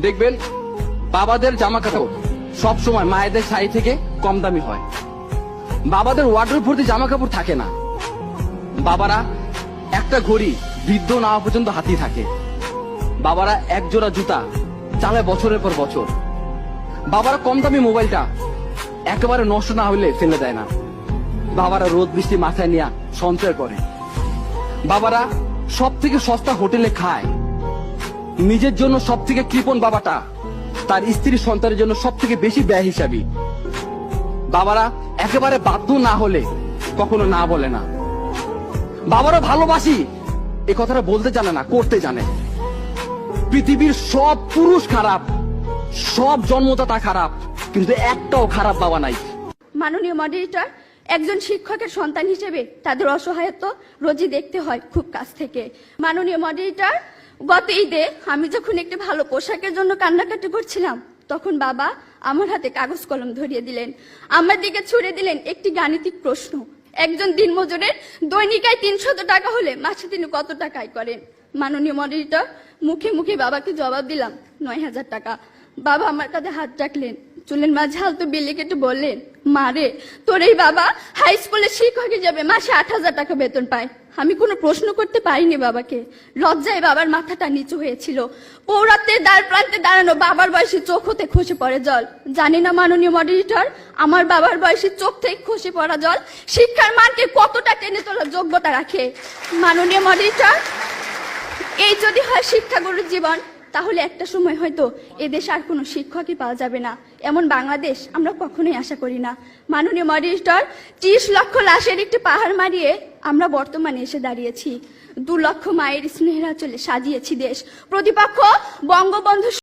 দেখবেন বাবাদের জামা কাপড় সবসময় মায়েদের শাড়ি থেকে কম দামি হয়। বাবাদের ওয়ার্ডরোব ভর্তি জামা কাপড় থাকে না। বাবারা একটা ঘড়ি বৃদ্ধ না হওয়া পর্যন্ত হাতেই থাকে। বাবারা এক জোড়া জুতা চালায় বছরের পর বছর। বাবারা কম দামি মোবাইলটা একেবারে নষ্ট না হলে ফেলে দেয় না। বাবারা রোদ বৃষ্টি মাথায় নিয়ে সঞ্চয় করে। বাবারা সব থেকে সস্তা হোটেলে খায়। নিজের জন্য সব থেকে কৃপণ বাবাটা তার স্ত্রী সন্তানের জন্য সব থেকে বেশি ব্যয় হিসাবী। বাবারা একেবারে বাধ্য না হলে কখনো না বলে না। বাবারা ভালোবাসি এ কথাটা বলতে জানে না, করতে জানে। পৃথিবীর সব পুরুষ খারাপ, সব জন্মদাতা খারাপ, কিন্তু একটাও খারাপ বাবা নাই। মাননীয় মডারেটর, একজন শিক্ষকের সন্তান হিসেবে তাদের অসহায়ত্ব রোজই দেখতে হয় খুব কাছ থেকে। মাননীয় মডারেটর, গত ঈদে আমি যখন একটি ভালো পোশাকের জন্য কান্নাকাটি করছিলাম, তখন বাবা আমার হাতে কাগজ কলম ধরিয়ে দিলেন, আমার দিকে ছুড়ে দিলেন একটি গাণিতিক প্রশ্ন। একজন দিনমজুরের দৈনিক আয় 300 টাকা হলে মাসে তিনি কত টাকা আয় করেন? মাননীয় মডারেটর, মুখে মুখে বাবাকে জবাব দিলাম 9000 টাকা। বাবা আমার কাঁধে হাত রাখলেন, চুলের মাঝে হালতো বিলি কেটে বললেন, মারে, তোর এই বাবা হাই স্কুলের শিক্ষক হিসেবে মাসে 8000 টাকা বেতন পায়। আমি কোনো প্রশ্ন করতে পারিনি বাবাকে। লজ্জায় বাবার মাথাটা নিচু হয়েছিল। পৌরাত্বের দ্বার প্রান্তে দাঁড়ানো বাবার বয়সী চোখ হতে খসে পড়ে জল। জানি না মাননীয় মডারেটর, আমার বাবার বয়সী চোখ থেকে খসে পড়া জল শিক্ষার মানকে কতটা টেনে তোলার যোগ্যতা রাখে। মাননীয় মডারেটর, এই যদি হয় শিক্ষাগুরুর জীবন, তাহলে একটা সময় হয়তো এদেশে আর কোনো শিক্ষকই পাওয়া যাবে না। এমন বাংলাদেশ আমরা কখনোই আশা করি না। মাননীয় মডারেটর, 30 লক্ষ লাশের একটি পাহাড় মারিয়ে আমরা বর্তমানে এসে দাঁড়িয়েছি। 2 লক্ষ মায়ের স্নেহের আঁচলে সাজিয়েছি দেশ। প্রতিপক্ষ বঙ্গবন্ধু